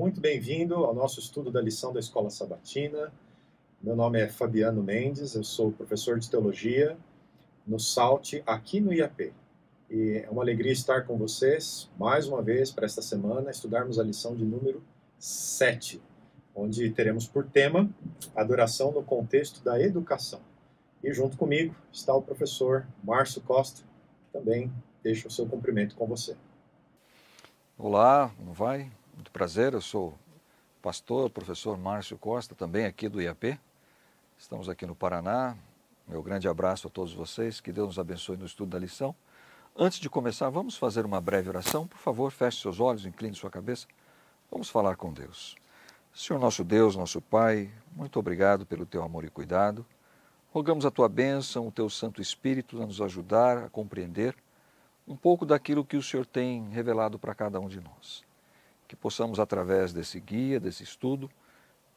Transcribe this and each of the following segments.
muito bem-vindo ao nosso estudo da lição da Escola Sabatina. Meu nome é Fabiano Mendes, eu sou professor de Teologia no SALT, aqui no IAP. E é uma alegria estar com vocês, mais uma vez, para esta semana, estudarmos a lição de número 7, onde teremos por tema adoração no contexto da educação. E junto comigo está o professor Márcio Costa, que também deixa o seu cumprimento com você. Olá, como vai? Muito prazer, eu sou pastor, professor Márcio Costa, também aqui do IAP. Estamos aqui no Paraná. Meu grande abraço a todos vocês, que Deus nos abençoe no estudo da lição. Antes de começar, vamos fazer uma breve oração. Por favor, feche seus olhos, incline sua cabeça. Vamos falar com Deus. Senhor nosso Deus, nosso Pai, muito obrigado pelo teu amor e cuidado. Rogamos a tua bênção, o teu Santo Espírito a nos ajudar a compreender um pouco daquilo que o Senhor tem revelado para cada um de nós. Que possamos, através desse guia, desse estudo,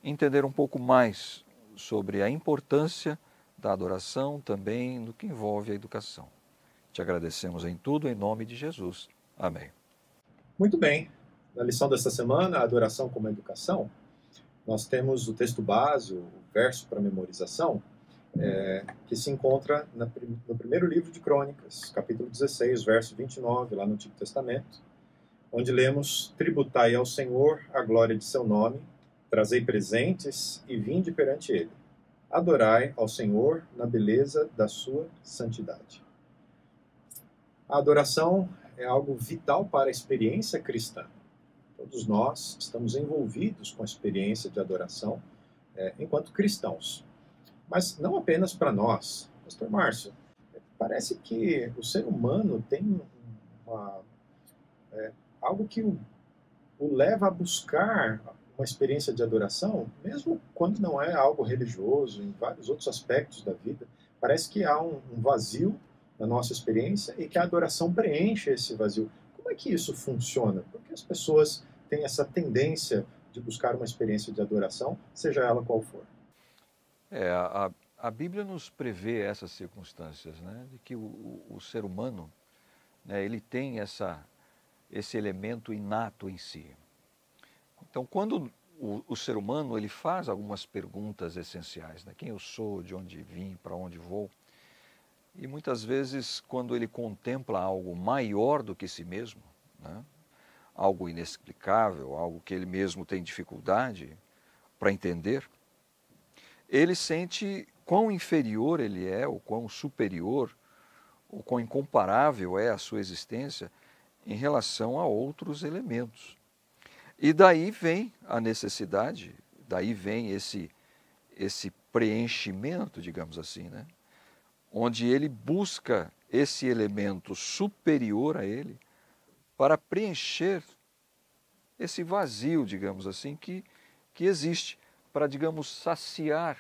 entender um pouco mais sobre a importância da adoração também no que envolve a educação. Te agradecemos em tudo, em nome de Jesus. Amém. Muito bem. Na lição desta semana, a adoração como educação, nós temos o texto base, o verso para memorização, que se encontra no primeiro livro de Crônicas, capítulo 16, verso 29, lá no Antigo Testamento, onde lemos: tributai ao Senhor a glória de seu nome, trazei presentes e vinde perante ele. Adorai ao Senhor na beleza da sua santidade. A adoração é algo vital para a experiência cristã. Todos nós estamos envolvidos com a experiência de adoração enquanto cristãos. Mas não apenas para nós. Pastor Márcio, parece que o ser humano tem algo que o leva a buscar uma experiência de adoração, mesmo quando não é algo religioso, em vários outros aspectos da vida. Parece que há um vazio na nossa experiência e que a adoração preenche esse vazio. Como é que isso funciona? Por que as pessoas têm essa tendência de buscar uma experiência de adoração, seja ela qual for? A Bíblia nos prevê essas circunstâncias, né, de que o ser humano, né, ele tem esse elemento inato em si. Então, quando o ser humano ele faz algumas perguntas essenciais, né, quem eu sou, de onde vim, para onde vou, e muitas vezes quando ele contempla algo maior do que si mesmo, né, algo inexplicável, algo que ele mesmo tem dificuldade para entender, ele sente quão inferior ele é, ou quão superior, ou quão incomparável é a sua existência em relação a outros elementos. E daí vem a necessidade, daí vem esse preenchimento, digamos assim, né? Onde ele busca esse elemento superior a ele para preencher esse vazio, digamos assim, que existe, para, digamos, saciar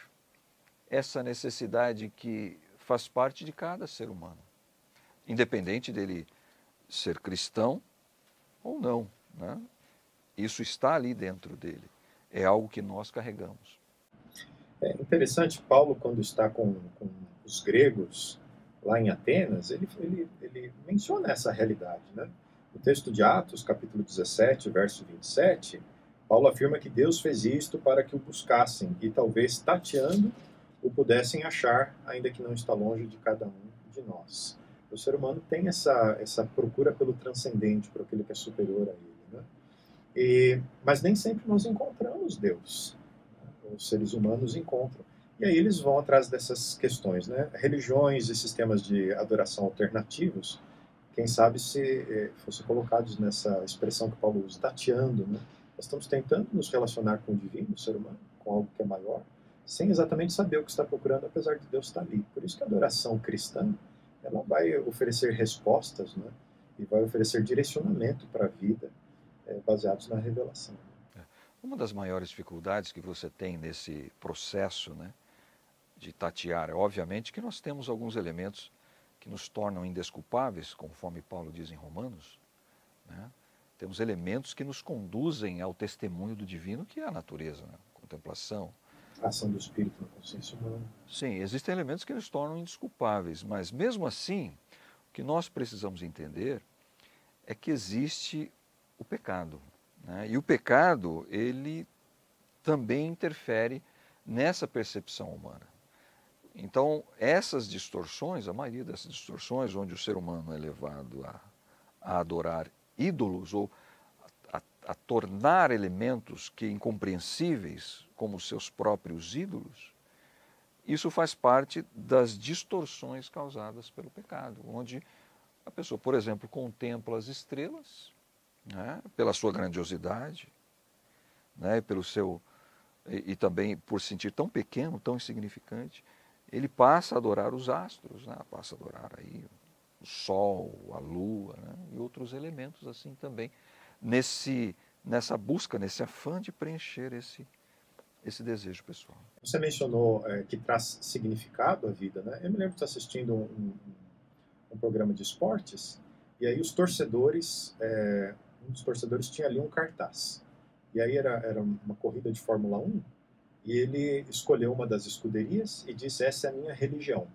essa necessidade que faz parte de cada ser humano, independente dele ser cristão ou não, né? Isso está ali dentro dele, é algo que nós carregamos. É interessante, Paulo, quando está com os gregos lá em Atenas, ele menciona essa realidade, né? No texto de Atos, capítulo 17, verso 27, Paulo afirma que Deus fez isto para que o buscassem e talvez tateando o pudessem achar, ainda que não está longe de cada um de nós. O ser humano tem essa procura pelo transcendente, por aquilo que é superior a ele, né? Mas nem sempre nós encontramos Deus. Os seres humanos encontram. E aí eles vão atrás dessas questões, né? Religiões e sistemas de adoração alternativos, quem sabe se fossem colocados nessa expressão que Paulo usa, tateando, né? Nós estamos tentando nos relacionar com o divino, o ser humano, com algo que é maior, sem exatamente saber o que está procurando, apesar de Deus estar ali. Por isso que a adoração cristã, ela vai oferecer respostas, né? E vai oferecer direcionamento para a vida, baseados na revelação. Uma das maiores dificuldades que você tem nesse processo, né, de tatear, é obviamente que nós temos alguns elementos que nos tornam indesculpáveis, conforme Paulo diz em Romanos, né? Temos elementos que nos conduzem ao testemunho do divino, que é a natureza, né? Contemplação. A ação do Espírito na consciência humana. Sim, existem elementos que nos tornam indesculpáveis, mas mesmo assim, o que nós precisamos entender é que existe o pecado, né? E o pecado, ele também interfere nessa percepção humana. Então, essas distorções, a maioria dessas distorções, onde o ser humano é levado a adorar ídolos ou a tornar elementos que incompreensíveis como seus próprios ídolos, isso faz parte das distorções causadas pelo pecado, onde a pessoa, por exemplo, contempla as estrelas, né, pela sua grandiosidade, né, pelo seu e também por sentir tão pequeno, tão insignificante, ele passa a adorar os astros, né, passa a adorar aí o sol, a lua, né, e outros elementos assim também, nessa busca, nesse afã de preencher esse desejo pessoal. Você mencionou que traz significado à vida, né? Eu me lembro de estar assistindo um programa de esportes, e aí os torcedores, um dos torcedores tinha ali um cartaz. E aí era uma corrida de Fórmula 1, e ele escolheu uma das escuderias e disse: essa é a minha religião.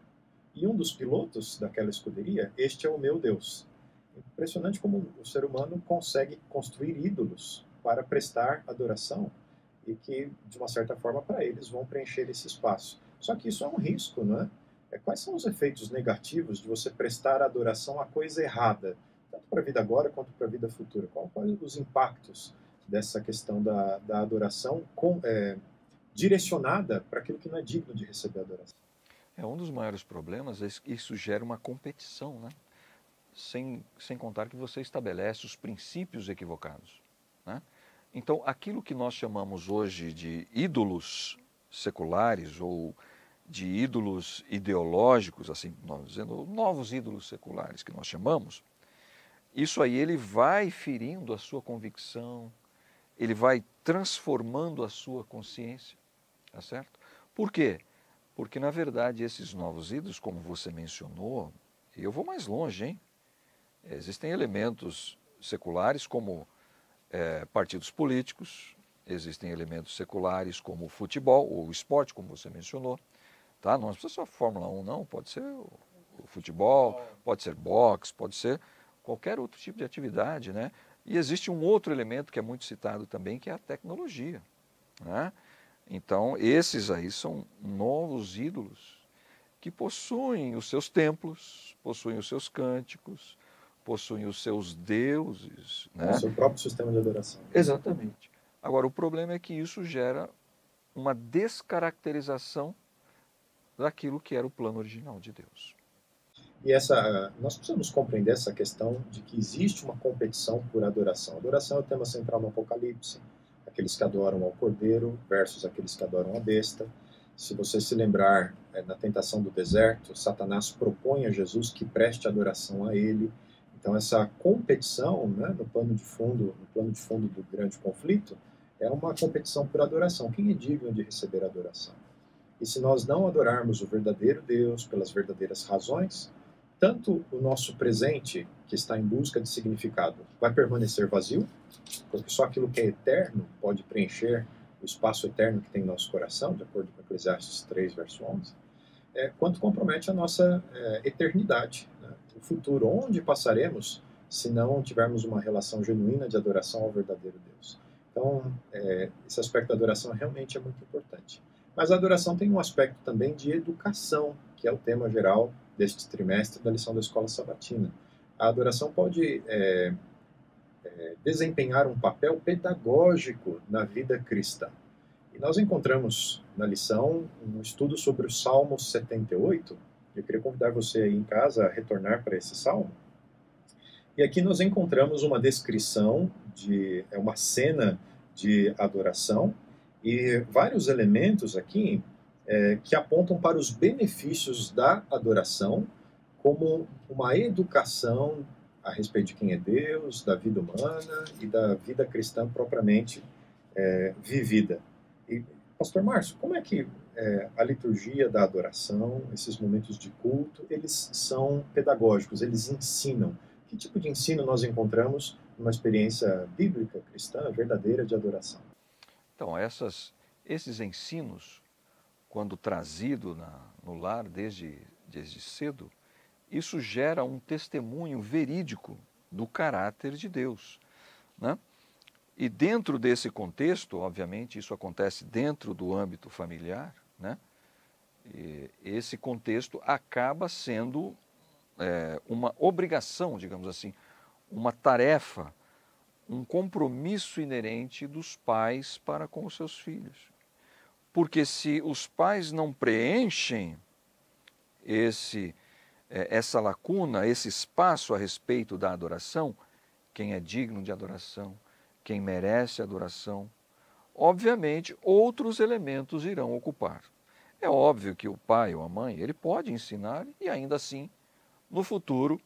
E um dos pilotos daquela escuderia: este é o meu Deus. Impressionante como o ser humano consegue construir ídolos para prestar adoração e que, de uma certa forma, para eles vão preencher esse espaço. Só que isso é um risco, não é? Quais são os efeitos negativos de você prestar adoração à coisa errada, tanto para a vida agora quanto para a vida futura? Quais os impactos dessa questão da adoração direcionada para aquilo que não é digno de receber adoração? Um dos maiores problemas é que isso gera uma competição, né? Sem contar que você estabelece os princípios equivocados, né? Então, aquilo que nós chamamos hoje de ídolos seculares ou de ídolos ideológicos, assim, nós dizendo, novos ídolos seculares que nós chamamos, isso aí ele vai ferindo a sua convicção, ele vai transformando a sua consciência, tá certo? Por quê? Porque, na verdade, esses novos ídolos, como você mencionou, e eu vou mais longe, hein? Existem elementos seculares como partidos políticos, existem elementos seculares como o futebol ou o esporte, como você mencionou. Tá? Não precisa só Fórmula 1, não. Pode ser o futebol, pode ser boxe, pode ser qualquer outro tipo de atividade, né? E existe um outro elemento que é muito citado também, que é a tecnologia, né? Então, esses aí são novos ídolos que possuem os seus templos, possuem os seus cânticos, possuem os seus deuses, né? O seu próprio sistema de adoração. Exatamente. Agora, o problema é que isso gera uma descaracterização daquilo que era o plano original de Deus. E nós precisamos compreender essa questão de que existe uma competição por adoração. Adoração é o tema central no Apocalipse. Aqueles que adoram ao Cordeiro versus aqueles que adoram a besta. Se você se lembrar, na tentação do deserto, Satanás propõe a Jesus que preste adoração a ele. Então essa competição, né, no plano de fundo do grande conflito, é uma competição por adoração. Quem é digno de receber adoração? E se nós não adorarmos o verdadeiro Deus pelas verdadeiras razões, tanto o nosso presente, que está em busca de significado, vai permanecer vazio, porque só aquilo que é eterno pode preencher o espaço eterno que tem em nosso coração, de acordo com Eclesiastes 3, verso 11, quanto compromete a nossa eternidade, né? O futuro, onde passaremos se não tivermos uma relação genuína de adoração ao verdadeiro Deus. Então, esse aspecto da adoração realmente é muito importante. Mas a adoração tem um aspecto também de educação, que é o tema geral deste trimestre da lição da Escola Sabatina. A adoração pode desempenhar um papel pedagógico na vida cristã. E nós encontramos na lição um estudo sobre o Salmo 78. Eu queria convidar você aí em casa a retornar para esse salmo. E aqui nós encontramos uma descrição de uma cena de adoração e vários elementos aqui que apontam para os benefícios da adoração como uma educação a respeito de quem é Deus, da vida humana e da vida cristã propriamente vivida. E, Pastor Márcio, como é que a liturgia da adoração, esses momentos de culto, eles são pedagógicos, eles ensinam? Que tipo de ensino nós encontramos numa experiência bíblica, cristã, verdadeira de adoração? Então, esses ensinos, quando trazido no lar desde cedo, isso gera um testemunho verídico do caráter de Deus, né? E dentro desse contexto, obviamente, isso acontece dentro do âmbito familiar, né? E esse contexto acaba sendo uma obrigação, digamos assim, uma tarefa, um compromisso inerente dos pais para com os seus filhos. Porque se os pais não preenchem essa lacuna, esse espaço a respeito da adoração, quem é digno de adoração, quem merece adoração, obviamente outros elementos irão ocupar. É óbvio que o pai ou a mãe, ele pode ensinar e ainda assim, no futuro,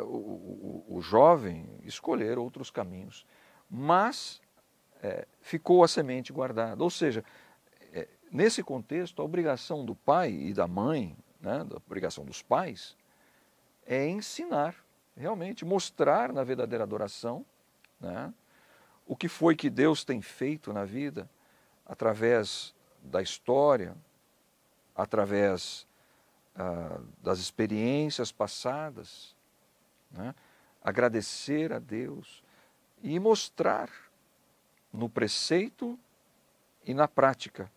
o jovem escolher outros caminhos. Mas ficou a semente guardada. Ou seja, nesse contexto, a obrigação do pai e da mãe, né, a obrigação dos pais, é ensinar, realmente, mostrar na verdadeira adoração, né, o que foi que Deus tem feito na vida, através da história, através das experiências passadas, né, agradecer a Deus e mostrar no preceito e na prática,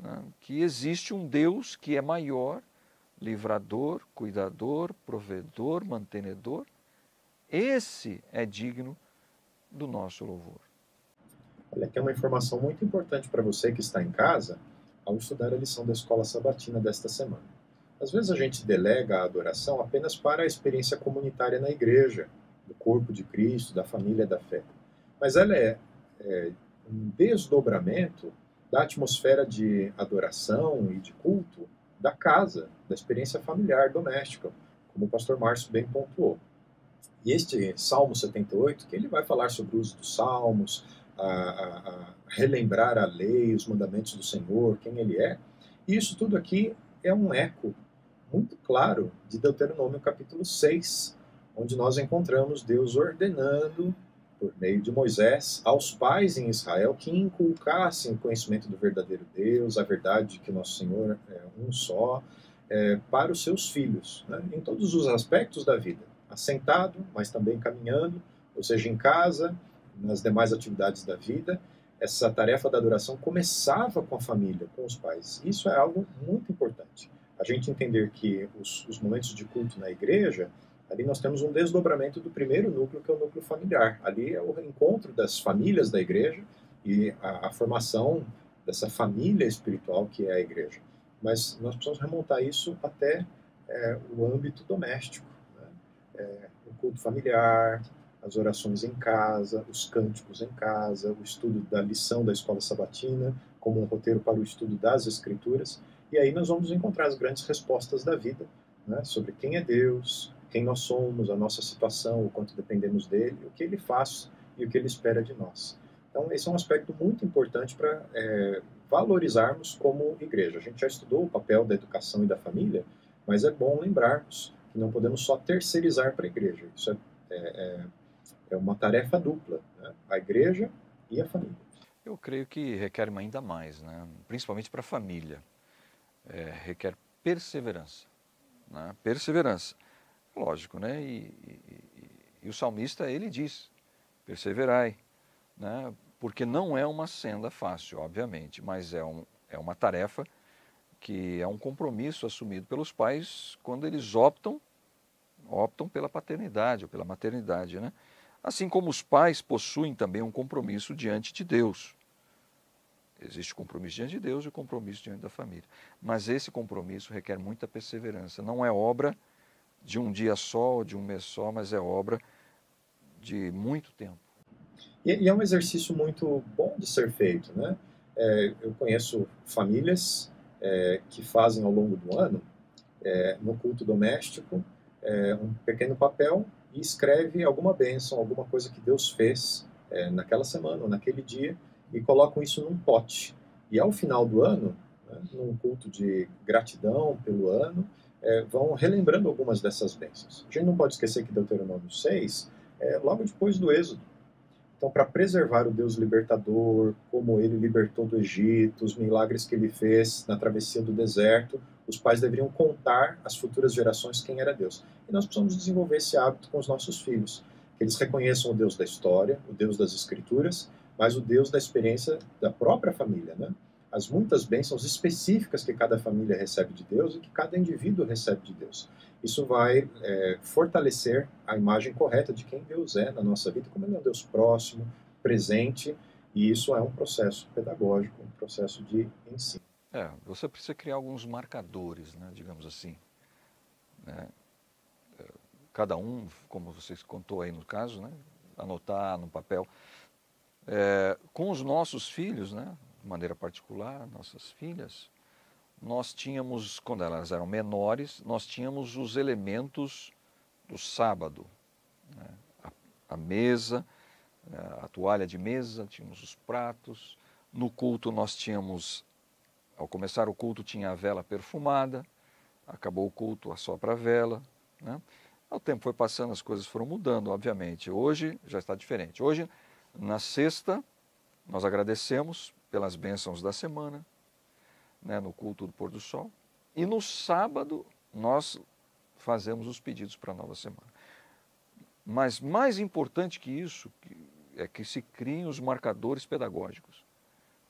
né, que existe um Deus que é maior, livrador, cuidador, provedor, mantenedor. Esse é digno do nosso louvor. Olha, aqui é uma informação muito importante para você que está em casa ao estudar a lição da Escola Sabatina desta semana. Às vezes a gente delega a adoração apenas para a experiência comunitária na igreja, do corpo de Cristo, da família da fé. Mas ela é um desdobramento da atmosfera de adoração e de culto da casa, da experiência familiar, doméstica, como o pastor Márcio bem pontuou. E este Salmo 78, que ele vai falar sobre o uso dos salmos, a relembrar a lei, os mandamentos do Senhor, quem ele é, e isso tudo aqui é um eco muito claro de Deuteronômio capítulo 6, onde nós encontramos Deus ordenando, por meio de Moisés, aos pais em Israel que inculcassem o conhecimento do verdadeiro Deus, a verdade de que nosso Senhor é um só, para os seus filhos, né, em todos os aspectos da vida, assentado, mas também caminhando, ou seja, em casa, nas demais atividades da vida. Essa tarefa da adoração começava com a família, com os pais. Isso é algo muito importante. A gente entender que os momentos de culto na igreja, ali nós temos um desdobramento do primeiro núcleo, que é o núcleo familiar. Ali é o encontro das famílias da igreja e a formação dessa família espiritual que é a igreja. Mas nós precisamos remontar isso até o âmbito doméstico, né? O culto familiar, as orações em casa, os cânticos em casa, o estudo da lição da escola sabatina, como um roteiro para o estudo das escrituras. E aí nós vamos encontrar as grandes respostas da vida, né, sobre quem é Deus, quem nós somos, a nossa situação, o quanto dependemos dele, o que ele faz e o que ele espera de nós. Então, esse é um aspecto muito importante para valorizarmos como igreja. A gente já estudou o papel da educação e da família, mas é bom lembrarmos que não podemos só terceirizar para a igreja. Isso é uma tarefa dupla, né? A igreja e a família. Eu creio que requer ainda mais, né? Principalmente para a família. Requer perseverança, né? Perseverança, lógico, né? E o salmista, ele diz, perseverai, né? Porque não é uma senda fácil, obviamente, mas é uma tarefa que é um compromisso assumido pelos pais quando eles optam pela paternidade ou pela maternidade, né? Assim como os pais possuem também um compromisso diante de Deus. Existe o compromisso diante de Deus e o compromisso diante da família. Mas esse compromisso requer muita perseverança. Não é obra de um dia só ou de um mês só, mas é obra de muito tempo. E é um exercício muito bom de ser feito, né? Eu conheço famílias que fazem ao longo do ano, no culto doméstico, um pequeno papel e escreve alguma bênção, alguma coisa que Deus fez naquela semana ou naquele dia, e colocam isso num pote. E ao final do ano, né, num culto de gratidão pelo ano, vão relembrando algumas dessas bênçãos. A gente não pode esquecer que Deuteronômio 6 é logo depois do Êxodo. Então, para preservar o Deus libertador, como ele libertou do Egito, os milagres que ele fez na travessia do deserto, os pais deveriam contar às futuras gerações quem era Deus. E nós precisamos desenvolver esse hábito com os nossos filhos. que eles reconheçam o Deus da história, o Deus das Escrituras, mas o Deus da experiência da própria família, né? As muitas bênçãos específicas que cada família recebe de Deus e que cada indivíduo recebe de Deus. Isso vai fortalecer a imagem correta de quem Deus é na nossa vida, como Ele é um Deus próximo, presente, e isso é um processo pedagógico, um processo de ensino. Você precisa criar alguns marcadores, né, digamos assim, né? Cada um, como você contou aí no caso, né, anotar no papel. Com os nossos filhos, né, de maneira particular, nossas filhas, nós tínhamos, quando elas eram menores, nós tínhamos os elementos do sábado, né, a mesa, a toalha de mesa, tínhamos os pratos. No culto nós tínhamos, ao começar o culto tinha a vela perfumada, acabou o culto, assopra a vela, né? O tempo foi passando, as coisas foram mudando, obviamente. Hoje já está diferente. Hoje, na sexta, nós agradecemos pelas bênçãos da semana, né, no culto do pôr do sol. E no sábado, nós fazemos os pedidos para a nova semana. Mas mais importante que isso é que se criem os marcadores pedagógicos.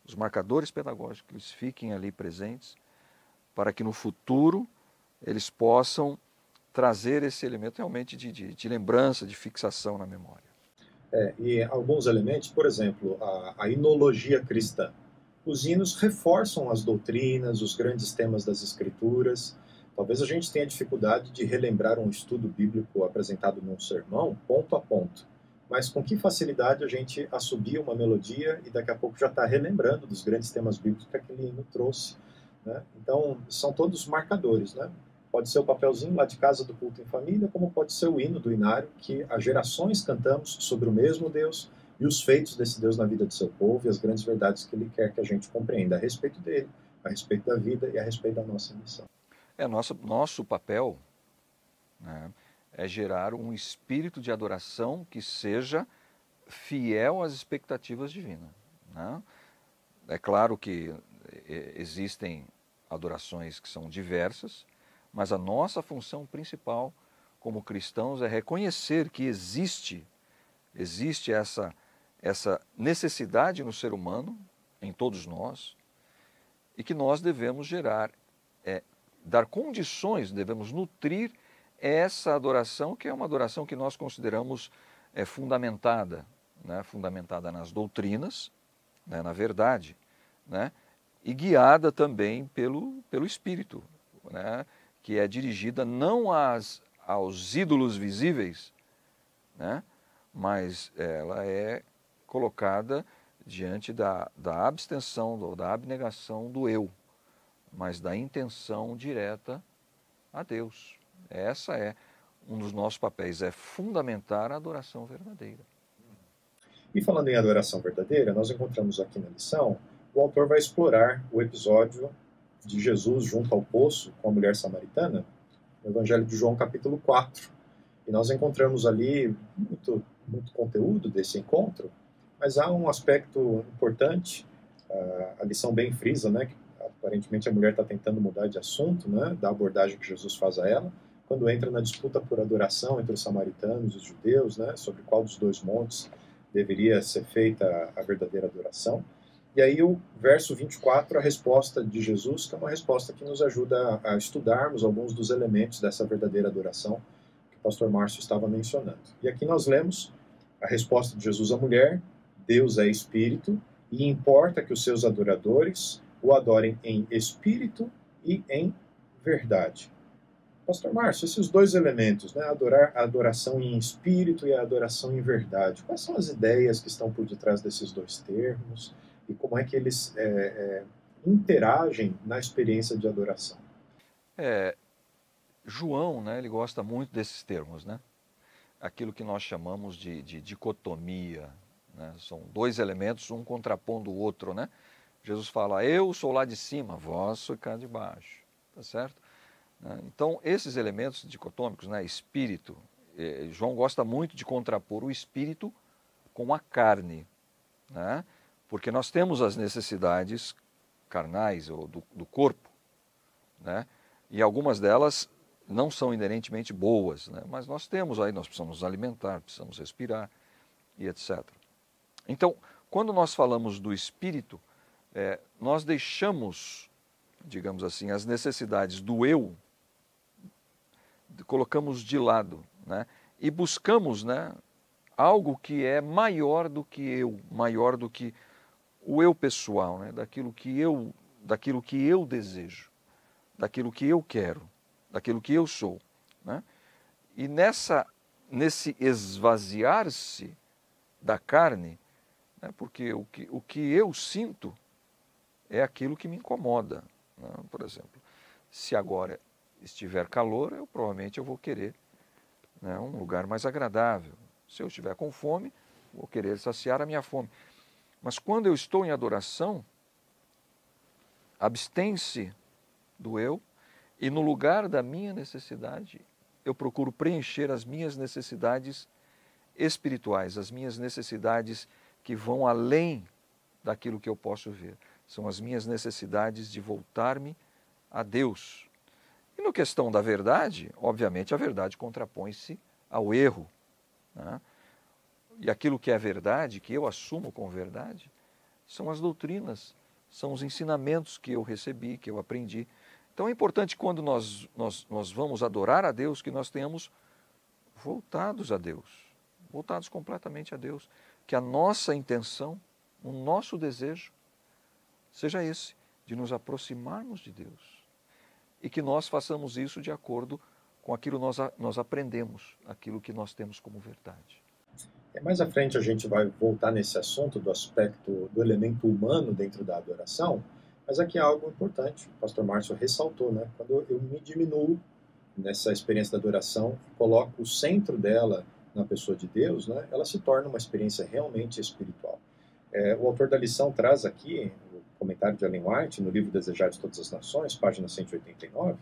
Os marcadores pedagógicos, eles fiquem ali presentes para que no futuro eles possam trazer esse elemento realmente de lembrança, de fixação na memória. E alguns elementos, por exemplo, a hinologia cristã. Os hinos reforçam as doutrinas, os grandes temas das Escrituras. Talvez a gente tenha dificuldade de relembrar um estudo bíblico apresentado num sermão, ponto a ponto. Mas com que facilidade a gente assobia uma melodia e daqui a pouco já está relembrando dos grandes temas bíblicos que aquele hino trouxe, né? Então, são todos marcadores, né? Pode ser o papelzinho lá de casa do culto em família, como pode ser o hino do inário, que há gerações cantamos sobre o mesmo Deus e os feitos desse Deus na vida do seu povo e as grandes verdades que Ele quer que a gente compreenda a respeito dele, a respeito da vida e a respeito da nossa missão. Nosso papel, né, é gerar um espírito de adoração que seja fiel às expectativas divinas, né? É claro que existem adorações que são diversas, mas a nossa função principal como cristãos é reconhecer que existe essa necessidade no ser humano, em todos nós, e que nós devemos dar condições, devemos nutrir essa adoração, que é uma adoração que nós consideramos fundamentada, né, fundamentada nas doutrinas, né, na verdade, né, e guiada também pelo Espírito, né, que é dirigida não aos ídolos visíveis, né, mas ela é colocada diante da abstenção, da abnegação do eu, mas da intenção direta a Deus. Essa é um dos nossos papéis, é fundamentar a adoração verdadeira. E falando em adoração verdadeira, nós encontramos aqui na lição, o autor vai explorar o episódio de Jesus junto ao poço com a mulher samaritana, no Evangelho de João, capítulo 4. E nós encontramos ali muito conteúdo desse encontro, mas há um aspecto importante, a lição bem frisa, né, que aparentemente a mulher está tentando mudar de assunto, né, da abordagem que Jesus faz a ela, quando entra na disputa por adoração entre os samaritanos e os judeus, né, sobre qual dos dois montes deveria ser feita a verdadeira adoração. E aí o verso 24, a resposta de Jesus, que é uma resposta que nos ajuda a estudarmos alguns dos elementos dessa verdadeira adoração que o pastor Márcio estava mencionando. E aqui nós lemos a resposta de Jesus à mulher: Deus é espírito e importa que os seus adoradores o adorem em espírito e em verdade. Pastor Márcio, esses dois elementos, né, a adoração em espírito e a adoração em verdade, quais são as ideias que estão por detrás desses dois termos e como é que eles interagem na experiência de adoração? João, né, ele gosta muito desses termos, né? Aquilo que nós chamamos de dicotomia, né? São dois elementos, um contrapondo o outro, né? Jesus fala: eu sou lá de cima, vós sois cá de baixo, tá certo? Então, esses elementos dicotômicos, né, espírito, João gosta muito de contrapor o espírito com a carne, né, porque nós temos as necessidades carnais ou do corpo, né, e algumas delas não são inerentemente boas, né? Mas nós temos aí, nós precisamos nos alimentar, precisamos respirar e etc. Então, quando nós falamos do espírito, nós deixamos, digamos assim, as necessidades do eu, colocamos de lado, né? E buscamos, né, algo que é maior do que eu, maior do que o eu pessoal, né? Daquilo que eu desejo, daquilo que eu quero, daquilo que eu sou, né? E nesse esvaziar-se da carne, né, porque o que eu sinto é aquilo que me incomoda, né? Por exemplo, se agora estiver calor, provavelmente eu vou querer, né, um lugar mais agradável. Se eu estiver com fome, vou querer saciar a minha fome. Mas quando eu estou em adoração, abstém-se do eu, e no lugar da minha necessidade, eu procuro preencher as minhas necessidades espirituais, as minhas necessidades que vão além daquilo que eu posso ver. São as minhas necessidades de voltar-me a Deus. E na questão da verdade, obviamente a verdade contrapõe-se ao erro, né? E aquilo que é verdade, que eu assumo como verdade, são as doutrinas, são os ensinamentos que eu recebi, que eu aprendi. Então é importante quando nós vamos adorar a Deus, que nós tenhamos voltados a Deus, voltados completamente a Deus, que a nossa intenção, o nosso desejo, seja esse, de nos aproximarmos de Deus. E que nós façamos isso de acordo com aquilo que nós aprendemos, aquilo que nós temos como verdade. Mais à frente a gente vai voltar nesse assunto do aspecto do elemento humano dentro da adoração, mas aqui é algo importante, o pastor Márcio ressaltou, né? Quando eu me diminuo nessa experiência da adoração e coloco o centro dela na pessoa de Deus, né? Ela se torna uma experiência realmente espiritual. O autor da lição traz aqui, o comentário de Ellen White, no livro Desejar de Todas as Nações, página 189,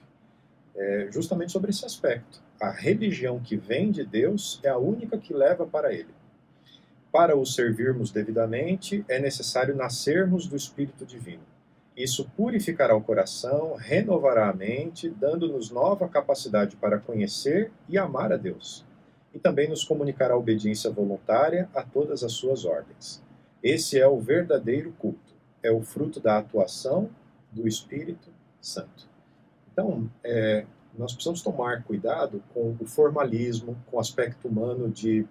justamente sobre esse aspecto. A religião que vem de Deus é a única que leva para Ele. Para o servirmos devidamente, é necessário nascermos do Espírito Divino. Isso purificará o coração, renovará a mente, dando-nos nova capacidade para conhecer e amar a Deus. E também nos comunicará obediência voluntária a todas as suas ordens. Esse é o verdadeiro culto. É o fruto da atuação do Espírito Santo. Então, nós precisamos tomar cuidado com o formalismo, com o aspecto humano de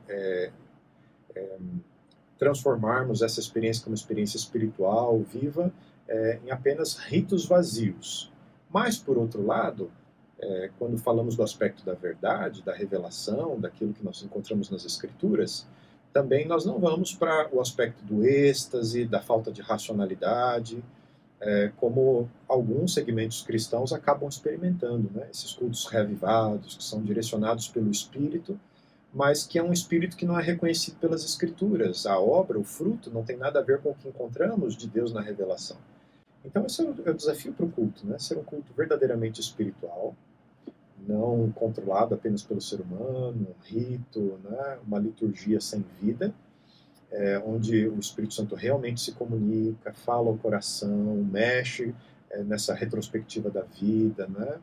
transformarmos essa experiência como uma experiência espiritual, viva, em apenas ritos vazios. Mas, por outro lado, quando falamos do aspecto da verdade, da revelação, daquilo que nós encontramos nas Escrituras, também nós não vamos para o aspecto do êxtase, da falta de racionalidade, como alguns segmentos cristãos acabam experimentando, né? Esses cultos reavivados, que são direcionados pelo Espírito, mas que é um Espírito que não é reconhecido pelas Escrituras. A obra, o fruto, não tem nada a ver com o que encontramos de Deus na revelação. Então esse é o desafio para o culto, né? Ser um culto verdadeiramente espiritual, não controlado apenas pelo ser humano, um rito, né? Uma liturgia sem vida, onde o Espírito Santo realmente se comunica, fala ao coração, mexe nessa retrospectiva da vida, né?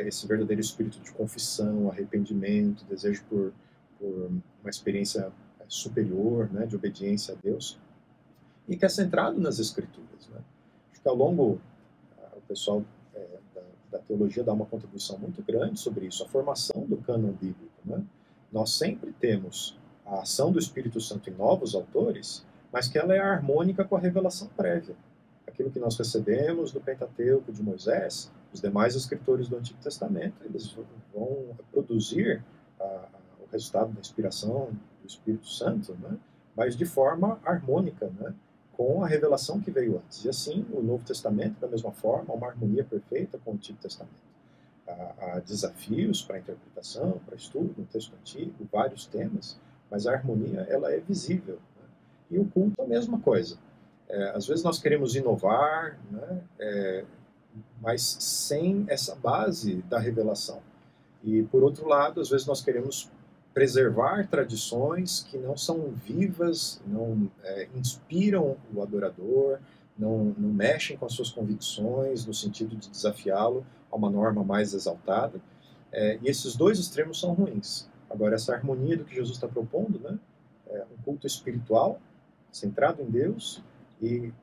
Esse verdadeiro espírito de confissão, arrependimento, desejo por uma experiência superior, né? De obediência a Deus, e que é centrado nas Escrituras, né? Acho que ao longo, o pessoal da teologia dá uma contribuição muito grande sobre isso, a formação do cânon bíblico, né? Nós sempre temos a ação do Espírito Santo em novos autores, mas que ela é harmônica com a revelação prévia. Aquilo que nós recebemos do Pentateuco de Moisés, os demais escritores do Antigo Testamento, eles vão produzir o resultado da inspiração do Espírito Santo, né? Mas de forma harmônica, né? Com a revelação que veio antes. E assim, o Novo Testamento, da mesma forma, uma harmonia perfeita com o Antigo Testamento. Há desafios para interpretação, para estudo no texto antigo, vários temas, mas a harmonia, ela é visível, né? E o culto é a mesma coisa. Às vezes nós queremos inovar, né? Mas sem essa base da revelação. E, por outro lado, às vezes nós queremos preservar tradições que não são vivas, não inspiram o adorador, não mexem com as suas convicções, no sentido de desafiá-lo a uma norma mais exaltada. E esses dois extremos são ruins. Agora, essa harmonia do que Jesus está propondo, né? Um culto espiritual, centrado em Deus e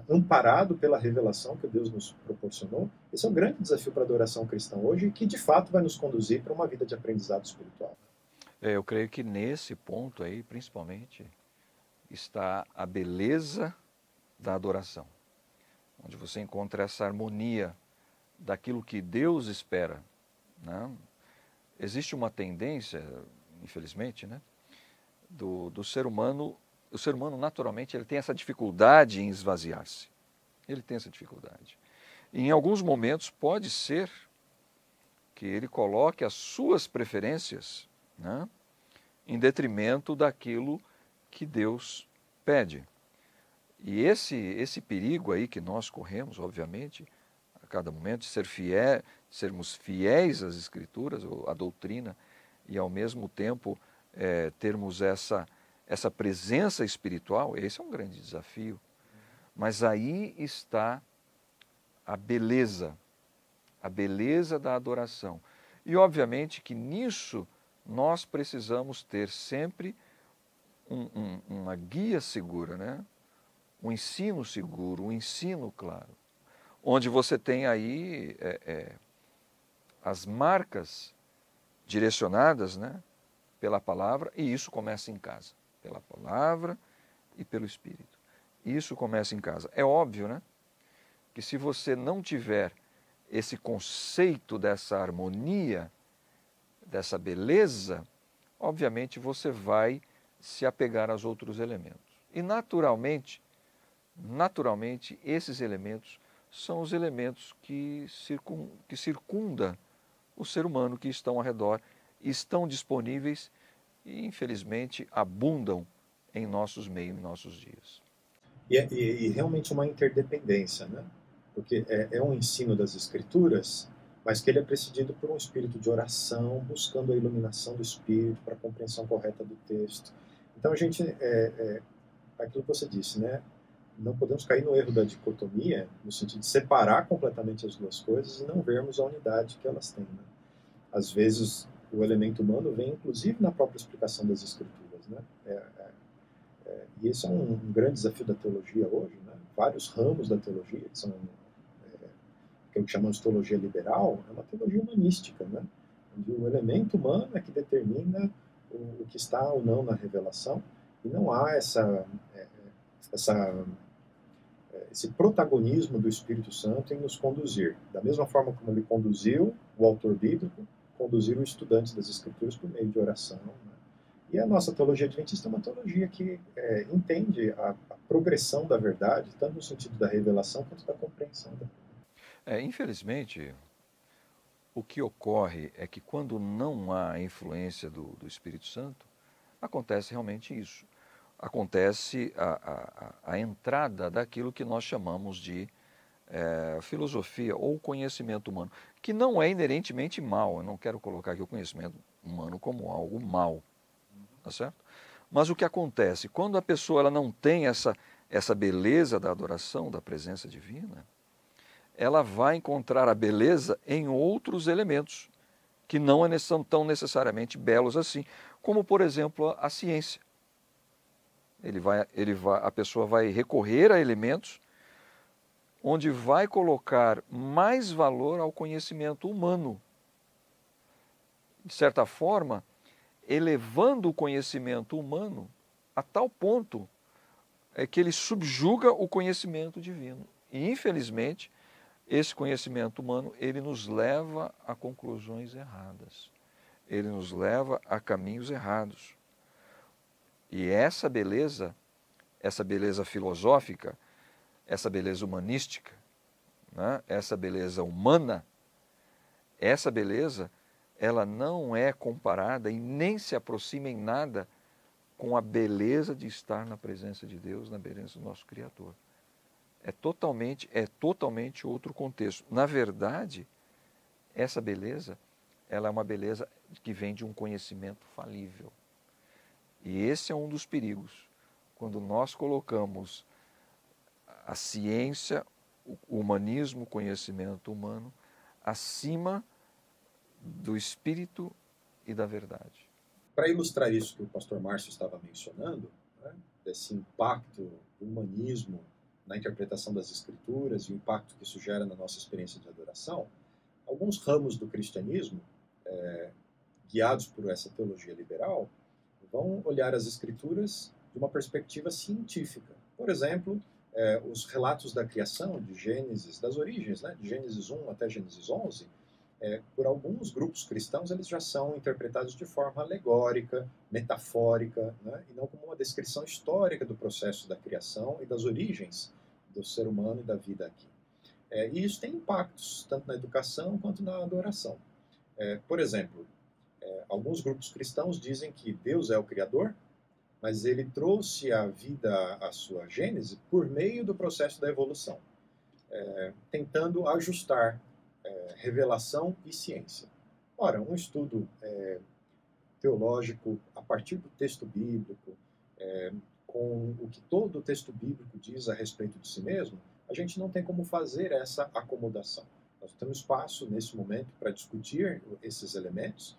amparado pela revelação que Deus nos proporcionou, esse é um grande desafio para a adoração cristã hoje, que de fato vai nos conduzir para uma vida de aprendizado espiritual. Eu creio que nesse ponto aí, principalmente, está a beleza da adoração, onde você encontra essa harmonia daquilo que Deus espera, né? Existe uma tendência, infelizmente, né, do ser humano. O ser humano, naturalmente, ele tem essa dificuldade em esvaziar-se. Ele tem essa dificuldade. E em alguns momentos pode ser que ele coloque as suas preferências, né, em detrimento daquilo que Deus pede. E esse perigo aí que nós corremos, obviamente, a cada momento, de sermos fiéis às Escrituras, à doutrina, e ao mesmo tempo termos essa presença espiritual, esse é um grande desafio. Mas aí está a beleza da adoração. E obviamente que nisso nós precisamos ter sempre uma guia segura, né? Um ensino seguro, um ensino claro, onde você tem aí as marcas direcionadas, né, pela palavra, e isso começa em casa, pela palavra e pelo Espírito. Isso começa em casa. É óbvio, né, que se você não tiver esse conceito dessa harmonia, dessa beleza, obviamente você vai se apegar aos outros elementos. E naturalmente, esses elementos são os elementos que circundam o ser humano, que estão ao redor, estão disponíveis e, infelizmente, abundam em nossos meios, em nossos dias. E realmente uma interdependência, né? Porque é um ensino das Escrituras, mas que ele é precedido por um espírito de oração, buscando a iluminação do Espírito para a compreensão correta do texto. Então, a gente, aquilo que você disse, né? Não podemos cair no erro da dicotomia, no sentido de separar completamente as duas coisas e não vermos a unidade que elas têm. Né? Às vezes, o elemento humano vem, inclusive, na própria explicação das Escrituras. Né? E esse é um grande desafio da teologia hoje. Né? Vários ramos da teologia, que são que é o que chamamos de teologia liberal, é uma teologia humanística, né? Onde o elemento humano é que determina o que está ou não na revelação, e não há essa esse protagonismo do Espírito Santo em nos conduzir. Da mesma forma como ele conduziu o autor bíblico, conduzir o estudante das Escrituras por meio de oração. Né? E a nossa teologia adventista é uma teologia que entende a progressão da verdade, tanto no sentido da revelação quanto da compreensão. Infelizmente, o que ocorre é que quando não há influência do Espírito Santo, acontece realmente isso. Acontece a entrada daquilo que nós chamamos de filosofia ou conhecimento humano, que não é inerentemente mal. Eu não quero colocar aqui o conhecimento humano como algo mal, tá certo? Mas o que acontece? Quando a pessoa ela não tem essa beleza da adoração, da presença divina, ela vai encontrar a beleza em outros elementos, que não são tão necessariamente belos assim, como, por exemplo, a ciência. A pessoa vai recorrer a elementos onde vai colocar mais valor ao conhecimento humano. De certa forma, elevando o conhecimento humano a tal ponto que ele subjuga o conhecimento divino. E, infelizmente, esse conhecimento humano, ele nos leva a conclusões erradas. Ele nos leva a caminhos errados. E essa beleza filosófica, essa beleza humanística, né? Essa beleza humana, essa beleza, ela não é comparada e nem se aproxima em nada com a beleza de estar na presença de Deus, na presença do nosso Criador. É totalmente outro contexto. Na verdade, essa beleza, ela é uma beleza que vem de um conhecimento falível. E esse é um dos perigos. Quando nós colocamos a ciência, o humanismo, o conhecimento humano, acima do Espírito e da verdade. Para ilustrar isso que o pastor Márcio estava mencionando, né, desse impacto do humanismo na interpretação das Escrituras e o impacto que isso gera na nossa experiência de adoração, alguns ramos do cristianismo, guiados por essa teologia liberal, vão olhar as Escrituras de uma perspectiva científica. Por exemplo, os relatos da criação, de Gênesis, das origens, né, de Gênesis 1 até Gênesis 11, por alguns grupos cristãos, eles já são interpretados de forma alegórica, metafórica, né, e não como uma descrição histórica do processo da criação e das origens do ser humano e da vida aqui. E isso tem impactos, tanto na educação quanto na adoração. Por exemplo, alguns grupos cristãos dizem que Deus é o Criador, mas ele trouxe a vida à sua gênese por meio do processo da evolução, tentando ajustar revelação e ciência. Ora, um estudo teológico a partir do texto bíblico, com o que todo o texto bíblico diz a respeito de si mesmo, a gente não tem como fazer essa acomodação. Nós temos espaço nesse momento para discutir esses elementos,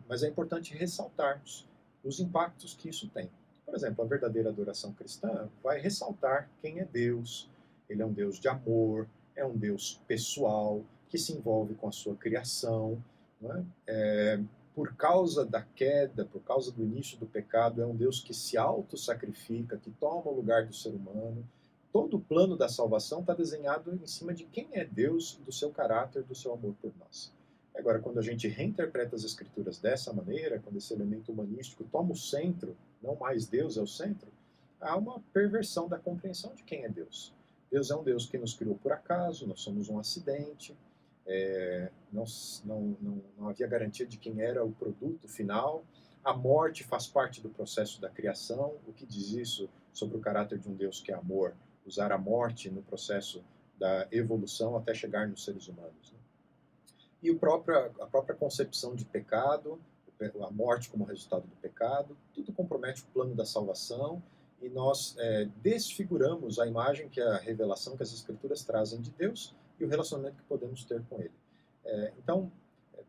mas é importante ressaltarmos os impactos que isso tem. Por exemplo, a verdadeira adoração cristã vai ressaltar quem é Deus. Ele é um Deus de amor, é um Deus pessoal, que se envolve com a sua criação. Não é? Por causa da queda, por causa do início do pecado, é um Deus que se auto-sacrifica, que toma o lugar do ser humano. Todo o plano da salvação está desenhado em cima de quem é Deus, do seu caráter, do seu amor por nós. Agora, quando a gente reinterpreta as Escrituras dessa maneira, quando esse elemento humanístico toma o centro, não mais Deus é o centro, há uma perversão da compreensão de quem é Deus. Deus é um Deus que nos criou por acaso, nós somos um acidente, não havia garantia de quem era o produto final. A morte faz parte do processo da criação. O que diz isso sobre o caráter de um Deus que é amor? Usar a morte no processo da evolução até chegar nos seres humanos. Né? E a própria concepção de pecado, a morte como resultado do pecado, tudo compromete o plano da salvação e nós desfiguramos a imagem que a revelação que as Escrituras trazem de Deus e o relacionamento que podemos ter com Ele. Então,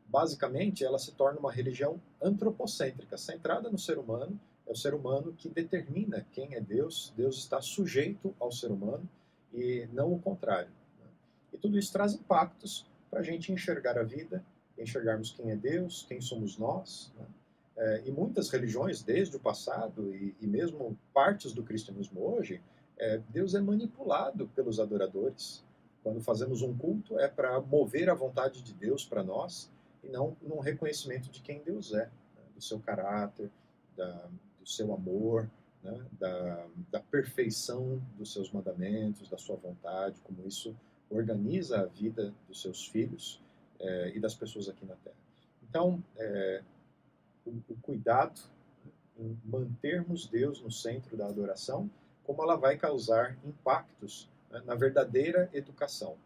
basicamente, ela se torna uma religião antropocêntrica, centrada no ser humano. É o ser humano que determina quem é Deus. Deus está sujeito ao ser humano e não o contrário. Né? E tudo isso traz impactos para a gente enxergar a vida, enxergarmos quem é Deus, quem somos nós. Né? E muitas religiões, desde o passado e mesmo partes do cristianismo hoje, Deus é manipulado pelos adoradores. Quando fazemos um culto, é para mover a vontade de Deus para nós e não num reconhecimento de quem Deus é, né? Do seu caráter, do seu amor, né? da perfeição dos seus mandamentos, da sua vontade, como isso organiza a vida dos seus filhos e das pessoas aqui na Terra. Então, o cuidado em mantermos Deus no centro da adoração, como ela vai causar impactos na verdadeira educação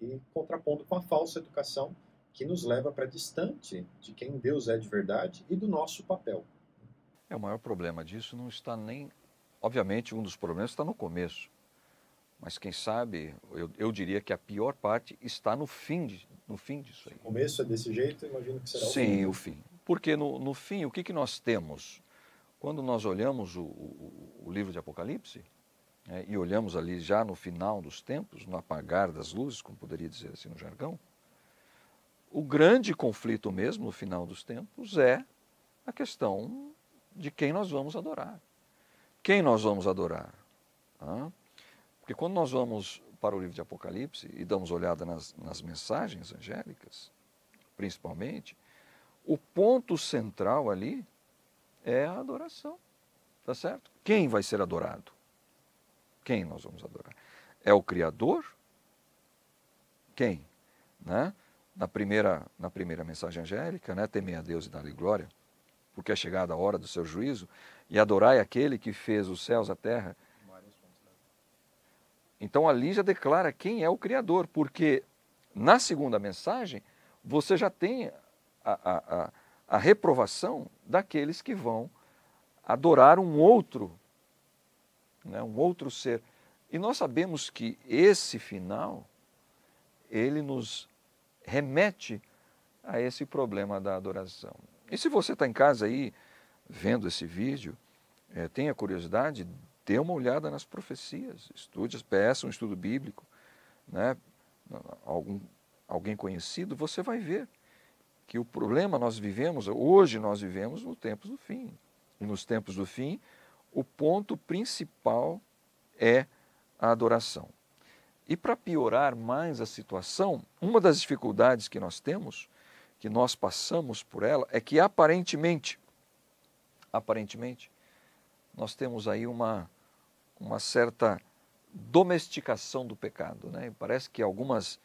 e contrapondo com a falsa educação que nos leva para distante de quem Deus é de verdade e do nosso papel. O maior problema disso não está nem... Obviamente, um dos problemas está no começo, mas quem sabe, eu diria que a pior parte está no fim disso aí. O começo é desse jeito, imagino que será o fim. Sim, o fim. Porque no fim, o que nós temos? Quando nós olhamos o livro de Apocalipse, e olhamos ali já no final dos tempos, no apagar das luzes, como poderia dizer assim no jargão, o grande conflito mesmo no final dos tempos é a questão de quem nós vamos adorar. Quem nós vamos adorar? Porque quando nós vamos para o livro de Apocalipse e damos olhada nas mensagens angélicas, principalmente, o ponto central ali é a adoração, tá certo? Quem vai ser adorado? Quem nós vamos adorar? É o Criador? Quem? Né? Na primeira mensagem angélica, né? Temei a Deus e dá-lhe glória, porque é chegada a hora do seu juízo, e adorai aquele que fez os céus, a terra. Então ali já declara quem é o Criador, porque na segunda mensagem você já tem a reprovação daqueles que vão adorar um outro, né, um outro ser. E nós sabemos que esse final, ele nos remete a esse problema da adoração. E se você está em casa aí, vendo esse vídeo, tenha curiosidade, dê uma olhada nas profecias, estude, peça um estudo bíblico, né? Alguém conhecido, você vai ver que o problema hoje nós vivemos no tempos do fim. E nos tempos do fim, o ponto principal é a adoração. E para piorar mais a situação, uma das dificuldades que nós temos, que nós passamos por ela, é que aparentemente, nós temos aí uma certa domesticação do pecado, né? Parece que algumas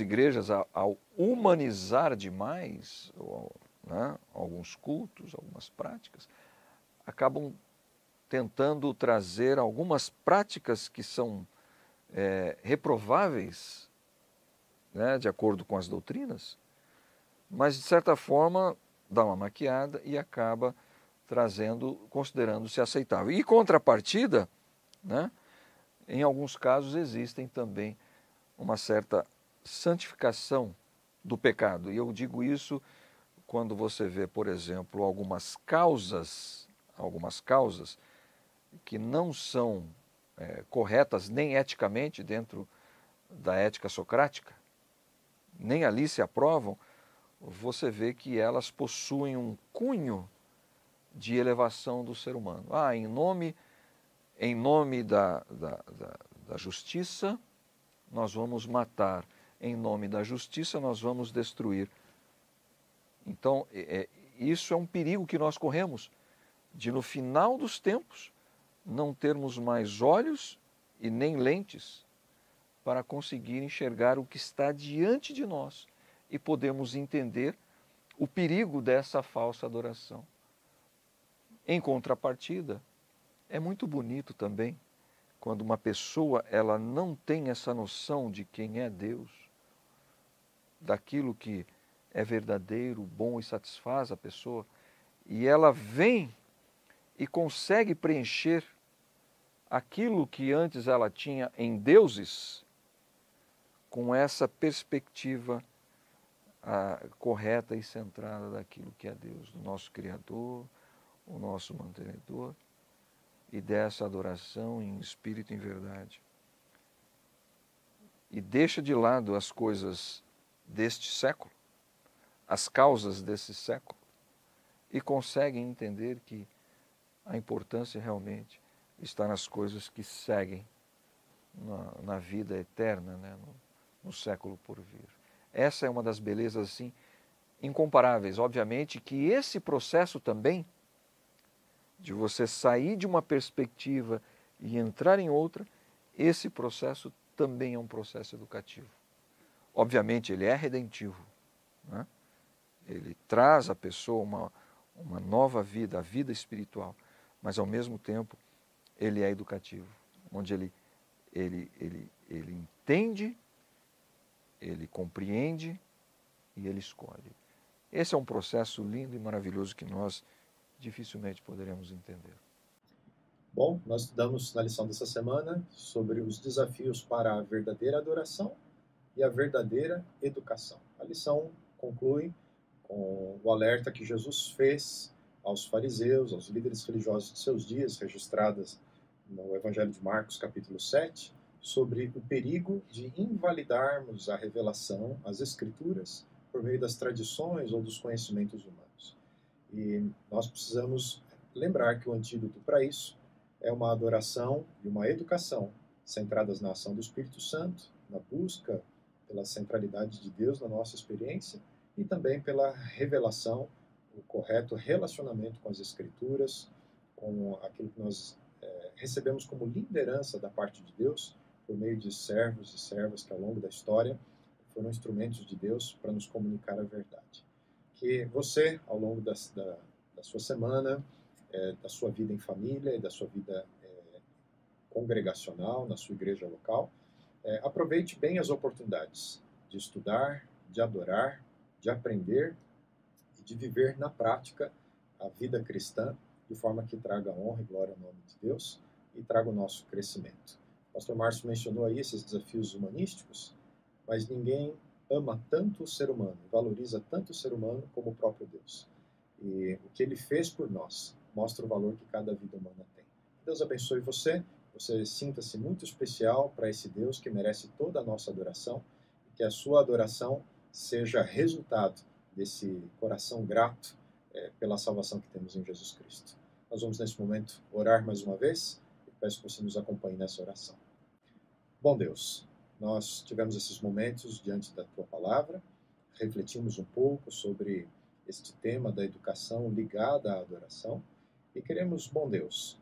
igrejas, ao humanizar demais, né, alguns cultos, algumas práticas, acabam tentando trazer algumas práticas que são reprováveis, né, de acordo com as doutrinas, mas de certa forma dá uma maquiada e acaba considerando-se aceitável. E contrapartida, né, em alguns casos existem também uma certa santificação do pecado. E eu digo isso quando você vê, por exemplo, algumas causas que não são corretas nem eticamente dentro da ética socrática, nem ali se aprovam, você vê que elas possuem um cunho de elevação do ser humano. Em nome da justiça, nós vamos matar. Em nome da justiça, nós vamos destruir. Então, isso é um perigo que nós corremos, de no final dos tempos, não termos mais olhos e nem lentes para conseguir enxergar o que está diante de nós e podemos entender o perigo dessa falsa adoração. Em contrapartida, é muito bonito também quando uma pessoa ela não tem essa noção de quem é Deus, daquilo que é verdadeiro, bom e satisfaz a pessoa, e ela vem e consegue preencher aquilo que antes ela tinha em deuses com essa perspectiva correta e centrada daquilo que é Deus, do nosso Criador, o nosso mantenedor, e dessa adoração em espírito e em verdade. E deixa de lado as coisas deste século, as causas desse século, e consegue entender que a importância realmente está nas coisas que seguem na vida eterna, né? no século por vir. Essa é uma das belezas assim, incomparáveis. Obviamente que esse processo também, de você sair de uma perspectiva e entrar em outra, esse processo também é um processo educativo. Obviamente ele é redentivo, né? Ele traz à pessoa uma nova vida, a vida espiritual, mas ao mesmo tempo ele é educativo, onde ele entende, ele compreende e ele escolhe. Esse é um processo lindo e maravilhoso que nós dificilmente poderemos entender. Bom, nós estudamos na lição dessa semana sobre os desafios para a verdadeira adoração e a verdadeira educação. A lição conclui com o alerta que Jesus fez aos fariseus, aos líderes religiosos de seus dias, registradas no Evangelho de Marcos, capítulo 7, sobre o perigo de invalidarmos a revelação, as escrituras, por meio das tradições ou dos conhecimentos humanos. E nós precisamos lembrar que o antídoto para isso é uma adoração e uma educação centradas na ação do Espírito Santo, na busca pela centralidade de Deus na nossa experiência e também pela revelação, o correto relacionamento com as Escrituras, com aquilo que nós recebemos como liderança da parte de Deus, por meio de servos e servas que ao longo da história foram instrumentos de Deus para nos comunicar a verdade. Que você, ao longo da sua semana, da sua vida em família e da sua vida congregacional, na sua igreja local, aproveite bem as oportunidades de estudar, de adorar, de aprender e de viver na prática a vida cristã de forma que traga honra e glória ao nome de Deus e traga o nosso crescimento. O pastor Márcio mencionou aí esses desafios humanísticos, mas ninguém ama tanto o ser humano, valoriza tanto o ser humano como o próprio Deus. E o que ele fez por nós mostra o valor que cada vida humana tem. Deus abençoe você, você sinta-se muito especial para esse Deus que merece toda a nossa adoração, e que a sua adoração seja resultado desse coração grato pela salvação que temos em Jesus Cristo. Nós vamos nesse momento orar mais uma vez e peço que você nos acompanhe nessa oração. Bom Deus, nós tivemos esses momentos diante da Tua Palavra, refletimos um pouco sobre este tema da educação ligada à adoração e queremos, bom Deus,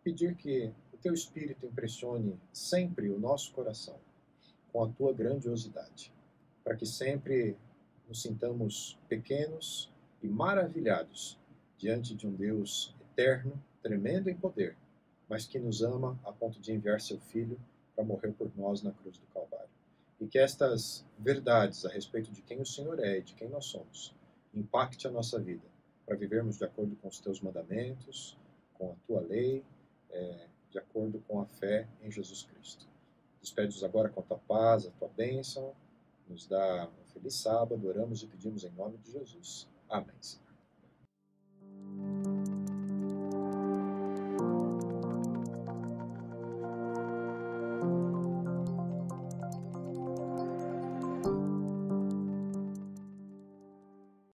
pedir que o Teu Espírito impressione sempre o nosso coração com a Tua grandiosidade, para que sempre nos sintamos pequenos e maravilhados diante de um Deus eterno, tremendo em poder, mas que nos ama a ponto de enviar Seu Filho para morrer por nós na cruz do Calvário. E que estas verdades a respeito de quem o Senhor é e de quem nós somos impacte a nossa vida, para vivermos de acordo com os Teus mandamentos, com a Tua lei, de acordo com a fé em Jesus Cristo. Despede-nos agora com a Tua paz, a Tua bênção, nos dá um feliz sábado, oramos e pedimos em nome de Jesus. Amém, Senhor.